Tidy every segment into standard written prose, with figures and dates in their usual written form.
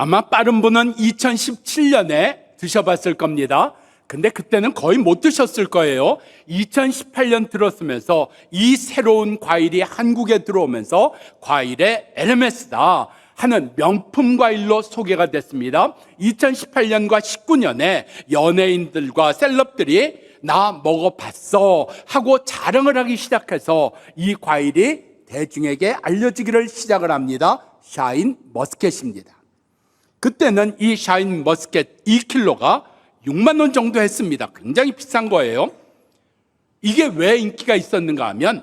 아마 빠른 분은 2017년에 드셔봤을 겁니다. 근데 그때는 거의 못 드셨을 거예요. 2018년 들었으면서 이 새로운 과일이 한국에 들어오면서 과일의 LMS다 하는 명품 과일로 소개가 됐습니다. 2018년과 19년에 연예인들과 셀럽들이 나 먹어봤어 하고 자랑을 하기 시작해서 이 과일이 대중에게 알려지기를 시작을 합니다. 샤인 머스켓입니다. 그때는 이 샤인 머스켓 2kg가 6만 원 정도 했습니다. 굉장히 비싼 거예요. 이게 왜 인기가 있었는가 하면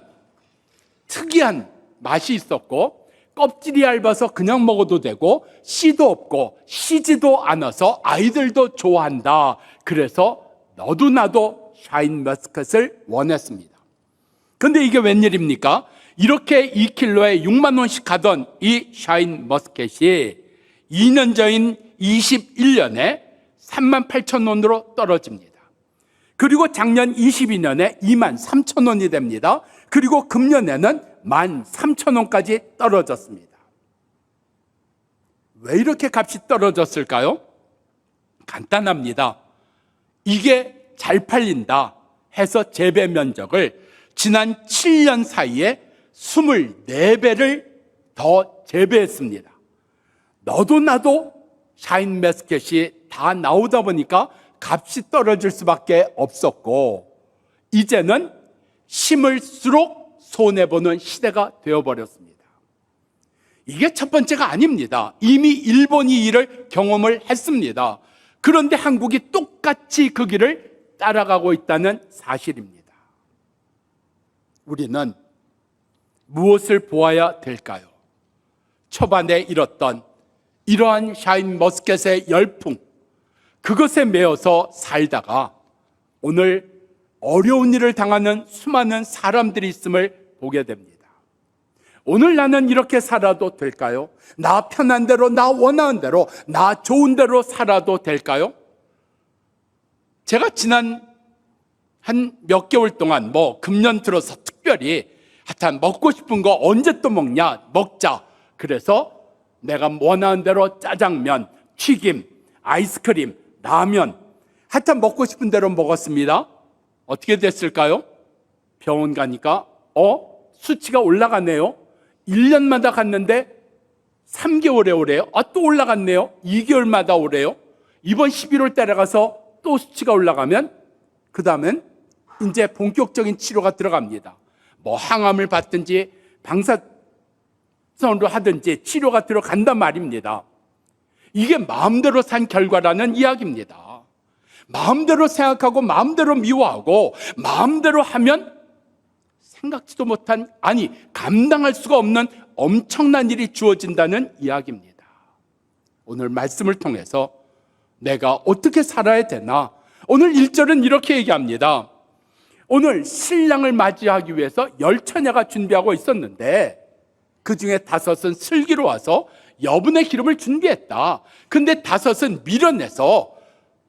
특이한 맛이 있었고 껍질이 얇아서 그냥 먹어도 되고 씨도 없고 시지도 않아서 아이들도 좋아한다. 그래서 너도 나도 샤인 머스켓을 원했습니다. 근데 이게 웬일입니까? 이렇게 2kg에 6만 원씩 하던 이 샤인 머스켓이 2년 전인 21년에 3만 8천 원으로 떨어집니다. 그리고 작년 22년에 2만 3천 원이 됩니다. 그리고 금년에는 1만 3천 원까지 떨어졌습니다. 왜 이렇게 값이 떨어졌을까요? 간단합니다. 이게 잘 팔린다 해서 재배 면적을 지난 7년 사이에 24배를 더 재배했습니다. 너도 나도 샤인 머스켓이 다 나오다 보니까 값이 떨어질 수밖에 없었고 이제는 심을수록 손해보는 시대가 되어버렸습니다. 이게 첫 번째가 아닙니다. 이미 일본이 이를 경험을 했습니다. 그런데 한국이 똑같이 그 길을 따라가고 있다는 사실입니다. 우리는 무엇을 보아야 될까요? 초반에 잃었던 이러한 샤인 머스켓의 열풍, 그것에 매여서 살다가 오늘 어려운 일을 당하는 수많은 사람들이 있음을 보게 됩니다. 오늘 나는 이렇게 살아도 될까요? 나 편한 대로, 나 원하는 대로, 나 좋은 대로 살아도 될까요? 제가 지난 한 몇 개월 동안 금년 들어서 특별히 하여튼 먹고 싶은 거 언제 또 먹냐? 먹자. 그래서 내가 원하는 대로 짜장면, 튀김, 아이스크림, 라면 하여튼 먹고 싶은 대로 먹었습니다. 어떻게 됐을까요? 병원 가니까 수치가 올라가네요. 1년마다 갔는데 3개월에 오래요. 또 올라갔네요. 2개월마다 오래요. 이번 11월 달에 가서 또 수치가 올라가면 그 다음엔 이제 본격적인 치료가 들어갑니다. 항암을 받든지 방사선으로 하든지 치료가 들어간단 말입니다. 이게 마음대로 산 결과라는 이야기입니다. 마음대로 생각하고 마음대로 미워하고 마음대로 하면 생각지도 못한, 감당할 수가 없는 엄청난 일이 주어진다는 이야기입니다. 오늘 말씀을 통해서 내가 어떻게 살아야 되나? 오늘 1절은 이렇게 얘기합니다. 오늘 신랑을 맞이하기 위해서 10처녀가 준비하고 있었는데 그 중에 5은 슬기로 와서 여분의 기름을 준비했다. 근데 5은 밀어내서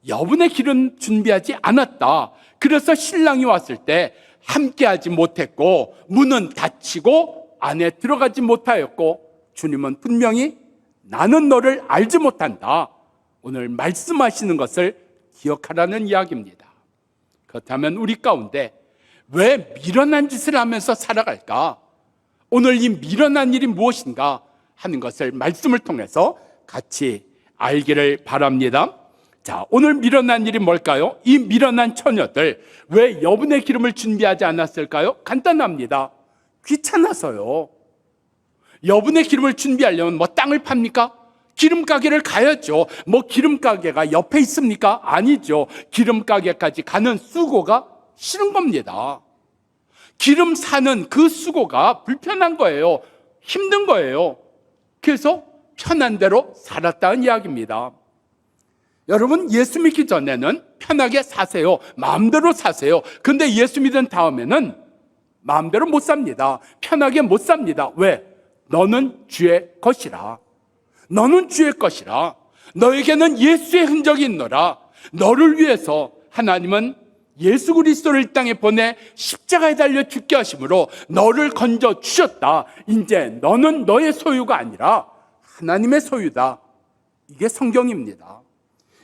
여분의 기름 준비하지 않았다. 그래서 신랑이 왔을 때 함께하지 못했고 문은 닫히고 안에 들어가지 못하였고 주님은 분명히 나는 너를 알지 못한다. 오늘 말씀하시는 것을 기억하라는 이야기입니다. 그렇다면 우리 가운데 왜 미련한 짓을 하면서 살아갈까? 오늘 이 미련한 일이 무엇인가 하는 것을 말씀을 통해서 같이 알기를 바랍니다. 자, 오늘 미련한 일이 뭘까요? 이 미련한 처녀들 왜 여분의 기름을 준비하지 않았을까요? 간단합니다. 귀찮아서요. 여분의 기름을 준비하려면 땅을 팝니까? 기름 가게를 가야죠. 기름 가게가 옆에 있습니까? 아니죠. 기름 가게까지 가는 수고가 싫은 겁니다. 기름 사는 그 수고가 불편한 거예요. 힘든 거예요. 그래서 편한 대로 살았다는 이야기입니다. 여러분, 예수 믿기 전에는 편하게 사세요. 마음대로 사세요. 근데 예수 믿은 다음에는 마음대로 못 삽니다. 편하게 못 삽니다. 왜? 너는 주의 것이라. 너는 주의 것이라. 너에게는 예수의 흔적이 있노라. 너를 위해서 하나님은 예수 그리스도를 이 땅에 보내 십자가에 달려 죽게 하심으로 너를 건져 주셨다. 이제 너는 너의 소유가 아니라 하나님의 소유다. 이게 성경입니다.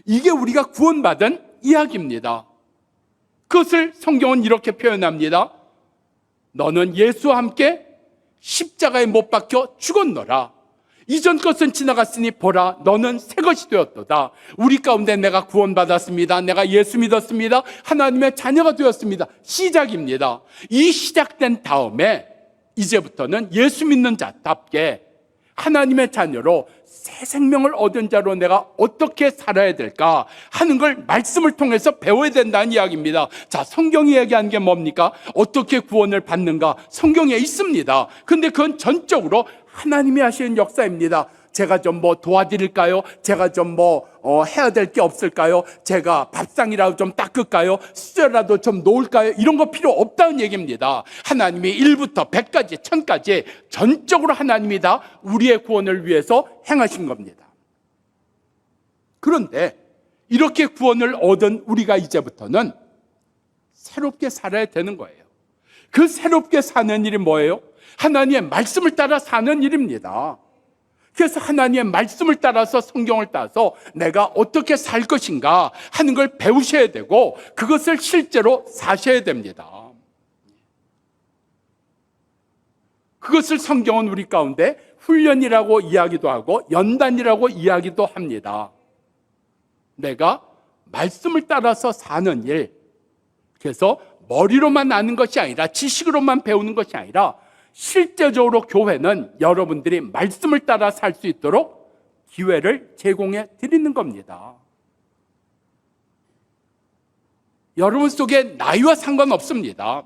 이게 우리가 구원받은 이야기입니다. 그것을 성경은 이렇게 표현합니다. 너는 예수와 함께 십자가에 못 박혀 죽었노라. 이전 것은 지나갔으니 보라, 너는 새 것이 되었도다. 우리 가운데 내가 구원받았습니다. 내가 예수 믿었습니다. 하나님의 자녀가 되었습니다. 시작입니다. 이 시작된 다음에 이제부터는 예수 믿는 자답게 하나님의 자녀로 새 생명을 얻은 자로 내가 어떻게 살아야 될까 하는 걸 말씀을 통해서 배워야 된다는 이야기입니다. 자, 성경이 얘기하는 게 뭡니까? 어떻게 구원을 받는가? 성경에 있습니다. 근데 그건 전적으로 하나님이 하시는 역사입니다. 제가 좀 뭐 도와드릴까요? 제가 좀 해야 될 게 없을까요? 제가 밥상이라도 좀 닦을까요? 수저라도 좀 놓을까요? 이런 거 필요 없다는 얘기입니다. 하나님이 1부터 100까지 1000까지 전적으로 하나님이 다 우리의 구원을 위해서 행하신 겁니다. 그런데 이렇게 구원을 얻은 우리가 이제부터는 새롭게 살아야 되는 거예요. 그 새롭게 사는 일이 뭐예요? 하나님의 말씀을 따라 사는 일입니다. 그래서 하나님의 말씀을 따라서 성경을 따서 내가 어떻게 살 것인가 하는 걸 배우셔야 되고 그것을 실제로 사셔야 됩니다. 그것을 성경은 우리 가운데 훈련이라고 이야기도 하고 연단이라고 이야기도 합니다. 내가 말씀을 따라서 사는 일, 그래서 머리로만 아는 것이 아니라 지식으로만 배우는 것이 아니라 실제적으로 교회는 여러분들이 말씀을 따라 살 수 있도록 기회를 제공해 드리는 겁니다. 여러분 속에 나이와 상관없습니다.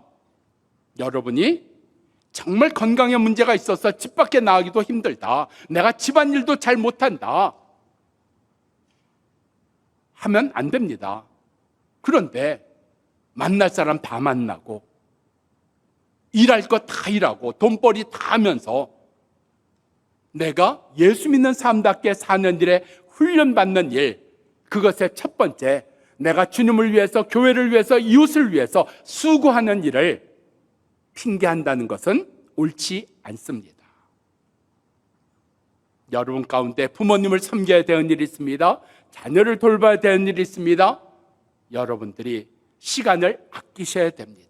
여러분이 정말 건강에 문제가 있어서 집 밖에 나가기도 힘들다, 내가 집안일도 잘 못한다 하면 안 됩니다. 그런데 만날 사람 다 만나고 일할 거 다 일하고 돈벌이 다 하면서 내가 예수 믿는 사람답게 사는 일에 훈련받는 일, 그것의 첫 번째, 내가 주님을 위해서, 교회를 위해서, 이웃을 위해서 수고하는 일을 핑계한다는 것은 옳지 않습니다. 여러분 가운데 부모님을 섬겨야 되는 일이 있습니다. 자녀를 돌봐야 되는 일이 있습니다. 여러분들이 시간을 아끼셔야 됩니다.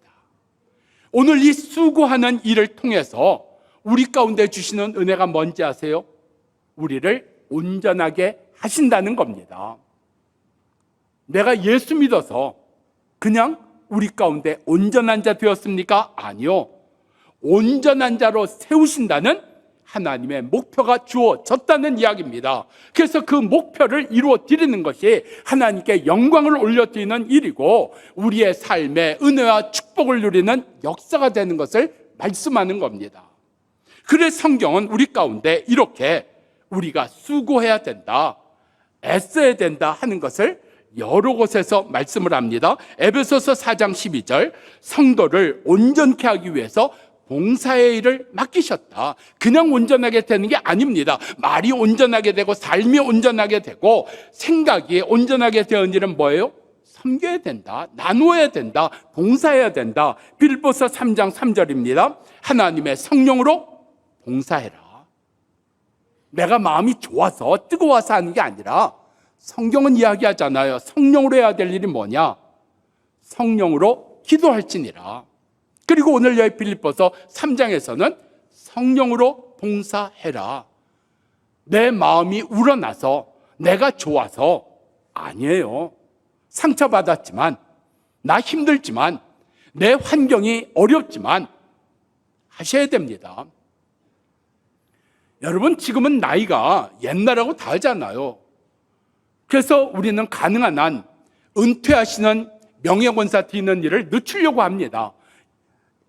오늘 이 수고하는 일을 통해서 우리 가운데 주시는 은혜가 뭔지 아세요? 우리를 온전하게 하신다는 겁니다. 내가 예수 믿어서 그냥 우리 가운데 온전한 자 되었습니까? 아니요. 온전한 자로 세우신다는 하나님의 목표가 주어졌다는 이야기입니다. 그래서 그 목표를 이루어 드리는 것이 하나님께 영광을 올려드리는 일이고 우리의 삶에 은혜와 축복을 누리는 역사가 되는 것을 말씀하는 겁니다. 그래서 성경은 우리 가운데 이렇게 우리가 수고해야 된다, 애써야 된다 하는 것을 여러 곳에서 말씀을 합니다. 에베소서 4장 12절, 성도를 온전케 하기 위해서 봉사의 일을 맡기셨다. 그냥 온전하게 되는 게 아닙니다. 말이 온전하게 되고 삶이 온전하게 되고 생각이 온전하게 되는 일은 뭐예요? 섬겨야 된다, 나누어야 된다, 봉사해야 된다. 빌립보서 3장 3절입니다. 하나님의 성령으로 봉사해라. 내가 마음이 좋아서 뜨거워서 하는 게 아니라 성경은 이야기하잖아요. 성령으로 해야 될 일이 뭐냐? 성령으로 기도할지니라. 그리고 오늘 여기 빌립보서 3장에서는 성령으로 봉사해라. 내 마음이 우러나서 내가 좋아서 아니에요. 상처받았지만, 나 힘들지만, 내 환경이 어렵지만 하셔야 됩니다. 여러분, 지금은 나이가 옛날하고 다르잖아요. 그래서 우리는 가능한 한 은퇴하시는 명예권사 드리는 일을 늦추려고 합니다.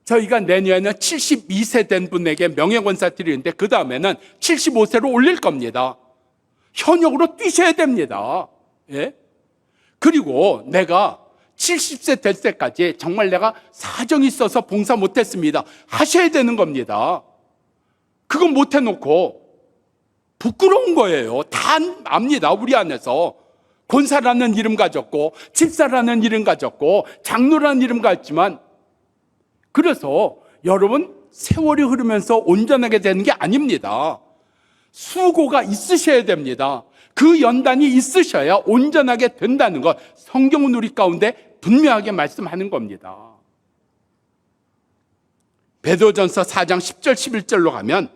저희가 내년에는 72세 된 분에게 명예권사 드리는데 그 다음에는 75세로 올릴 겁니다. 현역으로 뛰셔야 됩니다. 예? 그리고 내가 70세 될 때까지 정말 내가 사정이 있어서 봉사 못했습니다 하셔야 되는 겁니다. 그건 못해놓고 부끄러운 거예요. 다 압니다. 우리 안에서 권사라는 이름 가졌고 집사라는 이름 가졌고 장로라는 이름 가졌지만, 그래서 여러분 세월이 흐르면서 온전하게 되는 게 아닙니다. 수고가 있으셔야 됩니다. 그 연단이 있으셔야 온전하게 된다는 것, 성경은 우리 가운데 분명하게 말씀하는 겁니다. 베드로전서 4장 10절 11절로 가면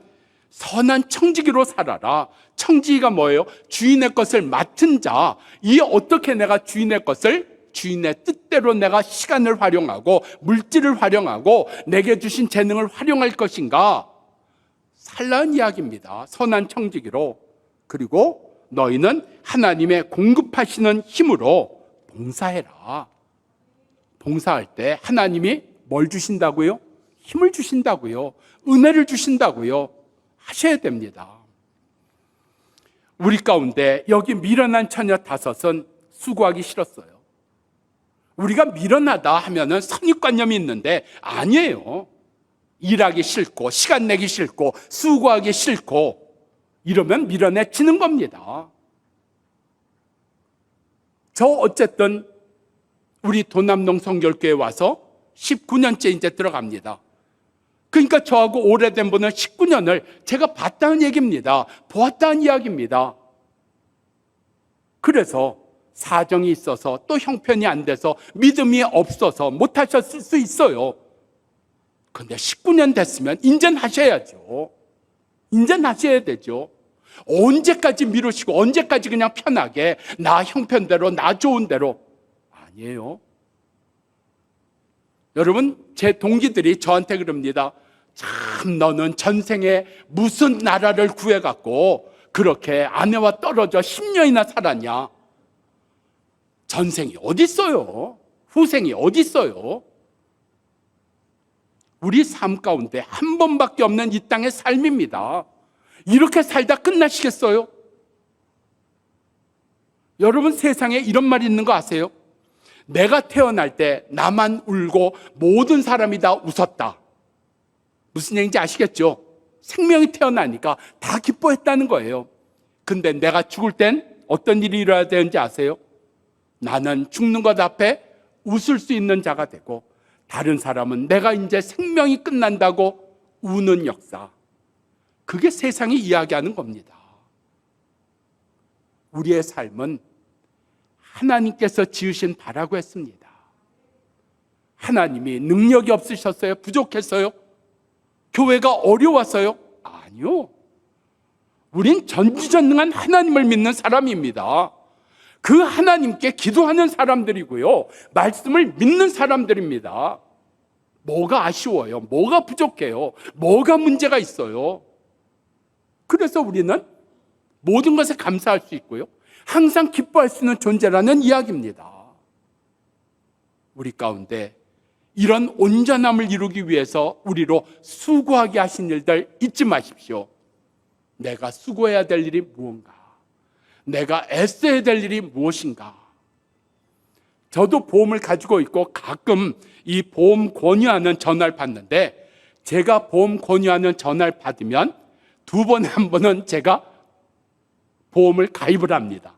선한 청지기로 살아라. 청지기가 뭐예요? 주인의 것을 맡은 자. 이 어떻게 내가 주인의 것을 주인의 뜻대로 내가 시간을 활용하고 물질을 활용하고 내게 주신 재능을 활용할 것인가? 살라는 이야기입니다. 선한 청지기로. 그리고 너희는 하나님의 공급하시는 힘으로 봉사해라. 봉사할 때 하나님이 뭘 주신다고요? 힘을 주신다고요. 은혜를 주신다고요. 하셔야 됩니다. 우리 가운데 여기 미련한 처녀 5은 수고하기 싫었어요. 우리가 미련하다 하면은 선입관념이 있는데 아니에요. 일하기 싫고 시간 내기 싫고 수고하기 싫고 이러면 미련해지는 겁니다. 저 어쨌든 우리 도남동 성결교회에 와서 19년째 이제 들어갑니다. 그러니까 저하고 오래된 분은 19년을 제가 봤다는 얘기입니다. 보았다는 이야기입니다. 그래서 사정이 있어서 또 형편이 안 돼서 믿음이 없어서 못하셨을 수 있어요. 그런데 19년 됐으면 인전 하셔야죠. 인전 하셔야 되죠. 언제까지 미루시고 언제까지 그냥 편하게 나 형편대로 나 좋은 대로. 아니에요. 여러분, 제 동기들이 저한테 그럽니다. 참 너는 전생에 무슨 나라를 구해갖고 그렇게 아내와 떨어져 10년이나 살았냐. 전생이 어디 있어요? 후생이 어디 있어요? 우리 삶 가운데 한 번밖에 없는 이 땅의 삶입니다. 이렇게 살다 끝나시겠어요? 여러분, 세상에 이런 말이 있는 거 아세요? 내가 태어날 때 나만 울고 모든 사람이 다 웃었다. 무슨 얘기인지 아시겠죠? 생명이 태어나니까 다 기뻐했다는 거예요. 근데 내가 죽을 땐 어떤 일이 일어나야 되는지 아세요? 나는 죽는 것 앞에 웃을 수 있는 자가 되고 다른 사람은 내가 이제 생명이 끝난다고 우는 역사. 그게 세상이 이야기하는 겁니다. 우리의 삶은 하나님께서 지으신 바라고 했습니다. 하나님이 능력이 없으셨어요? 부족했어요? 교회가 어려웠어요? 아니요. 우린 전지전능한 하나님을 믿는 사람입니다. 그 하나님께 기도하는 사람들이고요. 말씀을 믿는 사람들입니다. 뭐가 아쉬워요? 뭐가 부족해요? 뭐가 문제가 있어요? 그래서 우리는 모든 것에 감사할 수 있고요. 항상 기뻐할 수 있는 존재라는 이야기입니다. 우리 가운데 이런 온전함을 이루기 위해서 우리로 수고하게 하신 일들 잊지 마십시오. 내가 수고해야 될 일이 무언가? 내가 애써야 될 일이 무엇인가? 저도 보험을 가지고 있고 가끔 이 보험 권유하는 전화를 받는데 제가 보험 권유하는 전화를 받으면 2번에 1번은 제가 보험을 가입을 합니다.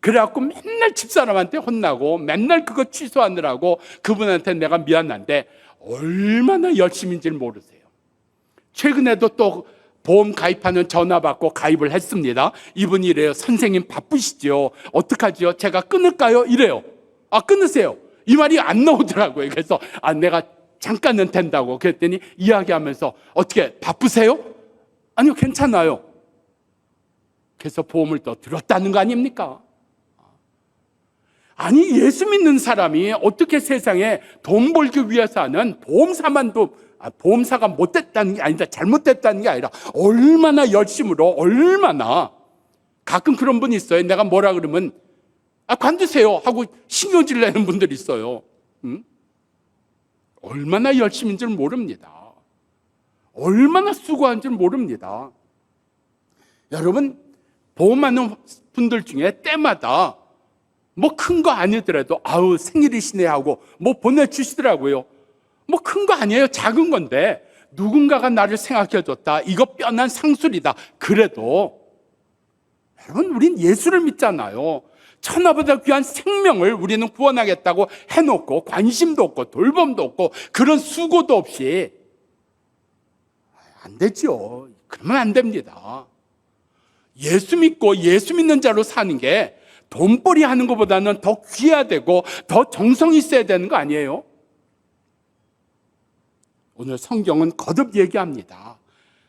그래갖고 맨날 집사람한테 혼나고 맨날 그거 취소하느라고 그분한테 내가 미안한데 얼마나 열심인지를 모르세요. 최근에도 또 보험 가입하는 전화 받고 가입을 했습니다. 이분이 이래요. 선생님 바쁘시죠? 어떡하죠? 제가 끊을까요? 이래요. 아, 끊으세요. 이 말이 안 나오더라고요. 그래서 내가 잠깐은 된다고 그랬더니 이야기하면서 어떻게 바쁘세요? 아니요, 괜찮아요. 그래서 보험을 또 들었다는 거 아닙니까? 아니, 예수 믿는 사람이 어떻게 세상에 돈 벌기 위해서 하는 보험사가 못됐다는 게 아니다, 잘못됐다는 게 아니라 얼마나 열심으로 얼마나 가끔 그런 분이 있어요. 내가 뭐라 그러면 관두세요 하고 신경질 내는 분들이 있어요. 얼마나 열심인지 모릅니다. 얼마나 수고한지 모릅니다. 여러분, 보험하는 분들 중에 때마다 뭐 큰 거 아니더라도 생일이시네 하고 뭐 보내주시더라고요. 뭐 큰 거 아니에요. 작은 건데 누군가가 나를 생각해줬다. 이거 뼈난 상술이다. 그래도 여러분, 우린 예수를 믿잖아요. 천하보다 귀한 생명을 우리는 구원하겠다고 해놓고 관심도 없고 돌봄도 없고 그런 수고도 없이 안 되죠. 그러면 안 됩니다. 예수 믿고 예수 믿는 자로 사는 게 돈벌이 하는 것보다는 더 귀해야 되고 더 정성이 있어야 되는 거 아니에요? 오늘 성경은 거듭 얘기합니다.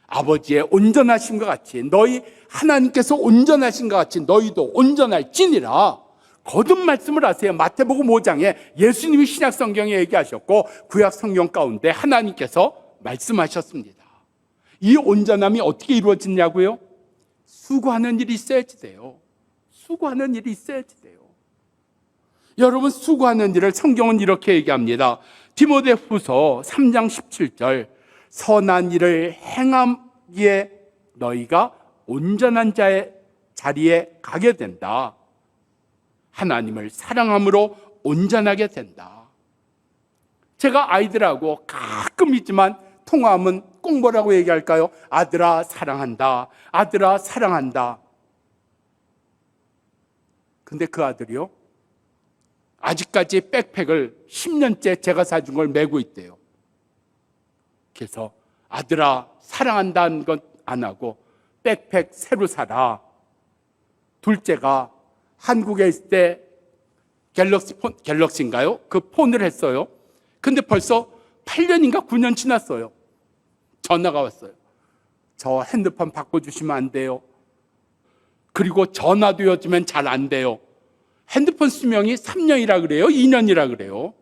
아버지의 온전하심과 같이 너희 하나님께서 온전하신 것 같이 너희도 온전할지니라. 거듭 말씀을 하세요. 마태복음 5장에 예수님이 신약 성경에 얘기하셨고 구약 성경 가운데 하나님께서 말씀하셨습니다. 이 온전함이 어떻게 이루어지냐고요? 수고하는 일이 있어야지 돼요. 수고하는 일이 있어야지 돼요. 여러분, 수고하는 일을 성경은 이렇게 얘기합니다. 디모데후서 3장 17절, 선한 일을 행함기에 너희가 온전한 자의 자리에 가게 된다. 하나님을 사랑함으로 온전하게 된다. 제가 아이들하고 가끔이지만 통화하면 꼭 뭐라고 얘기할까요? 아들아 사랑한다. 아들아 사랑한다. 근데 그 아들이요, 아직까지 백팩을 10년째 제가 사준 걸 메고 있대요. 그래서 아들아 사랑한다는 건 안 하고 백팩 새로 사라. 둘째가 한국에 있을 때 갤럭시인가요? 그 폰을 했어요. 근데 벌써 8년인가 9년 지났어요. 전화가 왔어요. 저 핸드폰 바꿔주시면 안 돼요. 그리고 전화도 요즘엔 잘 안 돼요. 핸드폰 수명이 3년이라 그래요? 2년이라 그래요?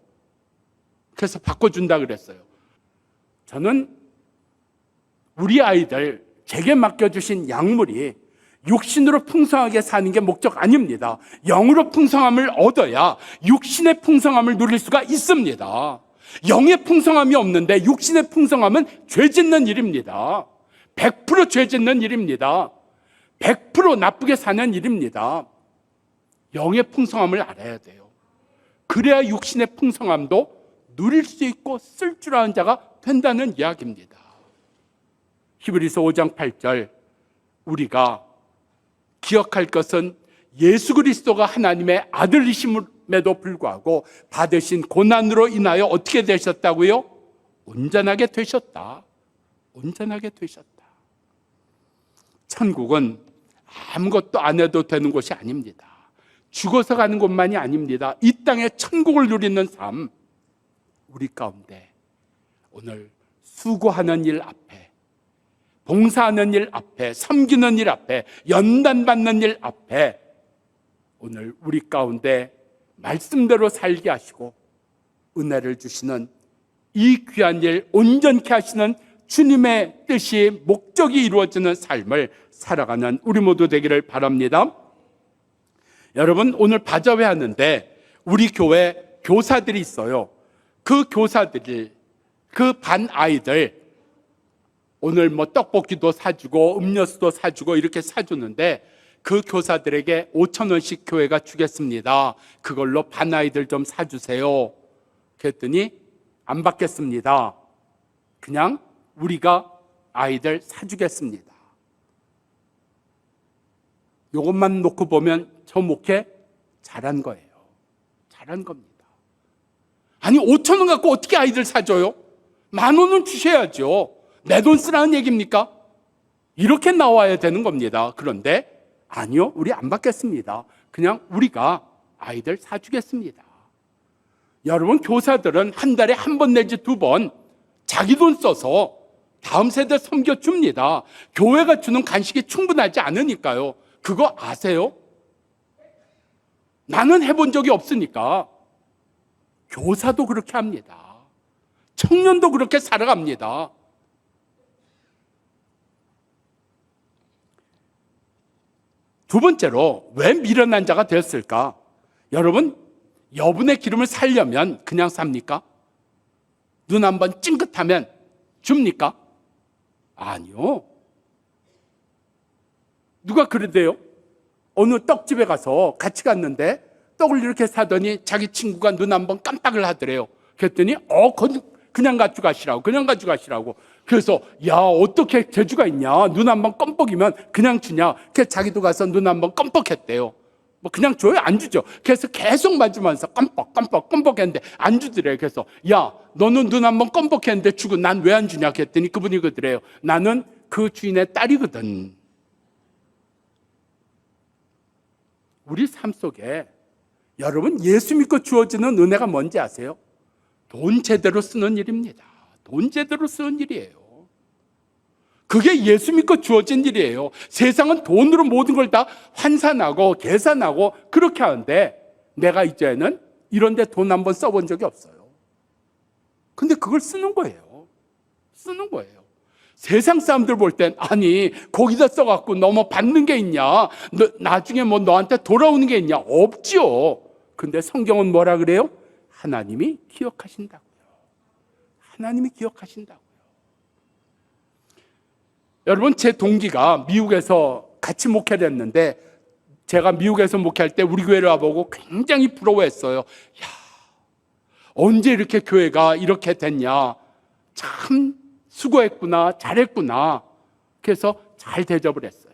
그래서 바꿔준다 그랬어요. 저는 우리 아이들 제게 맡겨주신 약물이 육신으로 풍성하게 사는 게 목적 아닙니다. 영으로 풍성함을 얻어야 육신의 풍성함을 누릴 수가 있습니다. 영의 풍성함이 없는데 육신의 풍성함은 죄 짓는 일입니다. 100%죄 짓는 일입니다. 100% 나쁘게 사는 일입니다. 영의 풍성함을 알아야 돼요. 그래야 육신의 풍성함도 누릴 수 있고 쓸 줄 아는 자가 된다는 이야기입니다. 히브리서 5장 8절, 우리가 기억할 것은 예수 그리스도가 하나님의 아들이심에도 불구하고 받으신 고난으로 인하여 어떻게 되셨다고요? 온전하게 되셨다. 온전하게 되셨다. 천국은 아무것도 안 해도 되는 곳이 아닙니다. 죽어서 가는 곳만이 아닙니다. 이 땅에 천국을 누리는 삶, 우리 가운데 오늘 수고하는 일 앞에, 봉사하는 일 앞에, 섬기는 일 앞에, 연단받는 일 앞에 오늘 우리 가운데 말씀대로 살게 하시고 은혜를 주시는 이 귀한 일 온전케 하시는 주님의 뜻이 목적이 이루어지는 삶을 살아가는 우리 모두 되기를 바랍니다. 여러분, 오늘 바자회 하는데 우리 교회 교사들이 있어요. 그 교사들이, 그 반 아이들 오늘 뭐 떡볶이도 사주고 음료수도 사주고 이렇게 사주는데 그 교사들에게 5,000원씩 교회가 주겠습니다. 그걸로 반 아이들 좀 사주세요. 그랬더니 안 받겠습니다. 그냥 우리가 아이들 사주겠습니다. 이것만 놓고 보면 저 목회 잘한 거예요. 잘한 겁니다. 아니 5,000원 갖고 어떻게 아이들 사줘요? 10,000원은 주셔야죠. 내 돈 쓰라는 얘기입니까? 이렇게 나와야 되는 겁니다. 그런데 아니요, 우리 안 받겠습니다. 그냥 우리가 아이들 사주겠습니다. 여러분, 교사들은 한 달에 한 번 내지 2번 자기 돈 써서 다음 세대 섬겨줍니다. 교회가 주는 간식이 충분하지 않으니까요. 그거 아세요? 나는 해본 적이 없으니까. 교사도 그렇게 합니다. 청년도 그렇게 살아갑니다. 두 번째로 왜 미련한 자가 되었을까? 여러분, 여분의 기름을 살려면 그냥 삽니까? 눈 한번 찡긋하면 줍니까? 아니요. 누가 그러대요? 어느 떡집에 가서 같이 갔는데 떡을 이렇게 사더니 자기 친구가 눈 한번 깜빡을 하더래요. 그랬더니 그냥 가져가시라고, 그냥 가져가시라고. 그래서 야, 어떻게 재주가 있냐? 눈 한번 껌뻑이면 그냥 주냐? 그래서 자기도 가서 눈 한번 껌뻑했대요. 뭐 그냥 줘요? 안 주죠. 그래서 계속 맞으면서 껌뻑 했는데 안 주더래요. 그래서 야, 너는 눈 한번 껌뻑했는데 주고 난 왜 안 주냐? 그랬더니 그분이 그러더래요. 나는 그 주인의 딸이거든. 우리 삶 속에 여러분 예수 믿고 주어지는 은혜가 뭔지 아세요? 돈 제대로 쓰는 일입니다. 돈 제대로 쓰는 일이에요. 그게 예수 믿고 주어진 일이에요. 세상은 돈으로 모든 걸 다 환산하고 계산하고 그렇게 하는데 내가 이제는 이런 데 돈 한번 써본 적이 없어요. 근데 그걸 쓰는 거예요. 쓰는 거예요. 세상 사람들 볼 땐 아니 거기다 써갖고 너 뭐 받는 게 있냐? 나중에 뭐 너한테 돌아오는 게 있냐? 없지요. 근데 성경은 뭐라 그래요? 하나님이 기억하신다고요. 하나님이 기억하신다고요. 여러분 제 동기가 미국에서 같이 목회를 했는데 제가 미국에서 목회할 때 우리 교회를 와보고 굉장히 부러워했어요. 야, 언제 이렇게 교회가 이렇게 됐냐? 참 수고했구나, 잘했구나. 그래서 잘 대접을 했어요.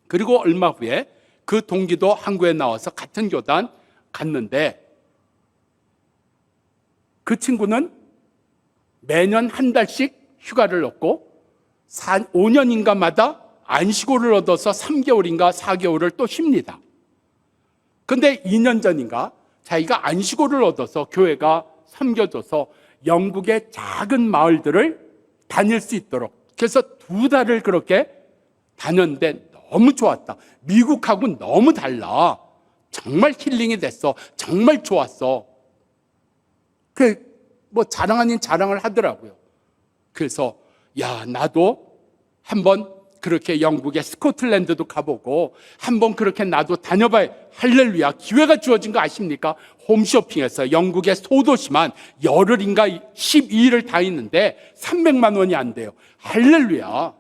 그리고 얼마 후에 그 동기도 한국에 나와서 같은 교단 갔는데 그 친구는 매년 한 달씩 휴가를 얻고 5년인가마다 안식월을 얻어서 3개월인가 4개월을 또 쉽니다. 근데 2년 전인가 자기가 안식월을 얻어서 교회가 섬겨줘서 영국의 작은 마을들을 다닐 수 있도록 그래서 2달을 그렇게 다녔는데 너무 좋았다. 미국하고는 너무 달라. 정말 힐링이 됐어. 정말 좋았어. 뭐 자랑 아닌 자랑을 하더라고요. 그래서 야 나도 한번 그렇게 영국의 스코틀랜드도 가보고 한번 그렇게 나도 다녀봐야 할렐루야 기회가 주어진 거 아십니까? 홈쇼핑에서 영국의 소도시만 열흘인가 12일을 다 있는데 300만 원이 안 돼요. 할렐루야.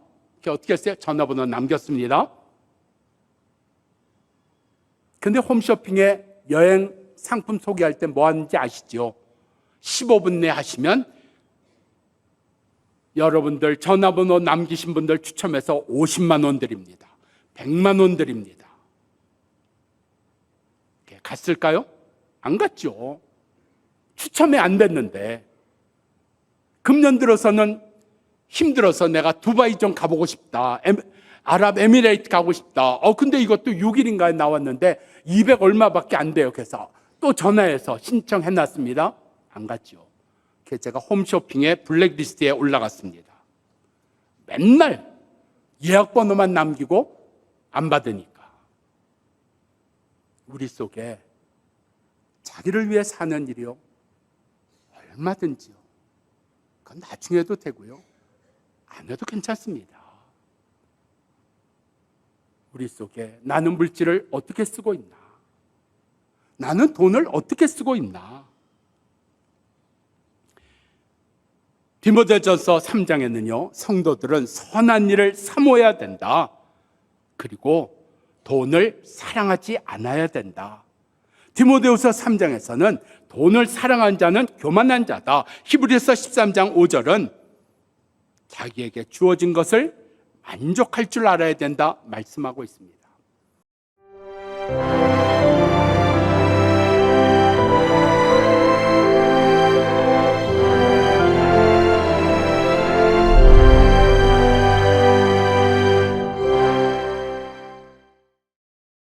어떻게 했어요? 전화번호 남겼습니다. 근데 홈쇼핑에 여행 상품 소개할 때 뭐 하는지 아시죠? 15분 내 하시면 여러분들 전화번호 남기신 분들 추첨해서 50만 원 드립니다. 100만 원 드립니다. 갔을까요? 안 갔죠. 추첨이 안 됐는데 금년 들어서는 힘들어서 내가 두바이 좀 가보고 싶다. 아랍에미레이트 가고 싶다. 근데 이것도 6일인가에 나왔는데 200 얼마밖에 안 돼요. 그래서 또 전화해서 신청해놨습니다. 안 갔죠. 그래서 제가 홈쇼핑에 블랙리스트에 올라갔습니다. 맨날 예약번호만 남기고 안 받으니까 우리 속에 자기를 위해 사는 일이요 얼마든지요. 그건 나중에 해도 되고요. 안 해도 괜찮습니다. 우리 속에 나는 물질을 어떻게 쓰고 있나? 나는 돈을 어떻게 쓰고 있나? 디모데전서 3장에는요 성도들은 선한 일을 사모해야 된다. 그리고 돈을 사랑하지 않아야 된다. 디모데후서 3장에서는 돈을 사랑한 자는 교만한 자다. 히브리서 13장 5절은 자기에게 주어진 것을 만족할 줄 알아야 된다 말씀하고 있습니다.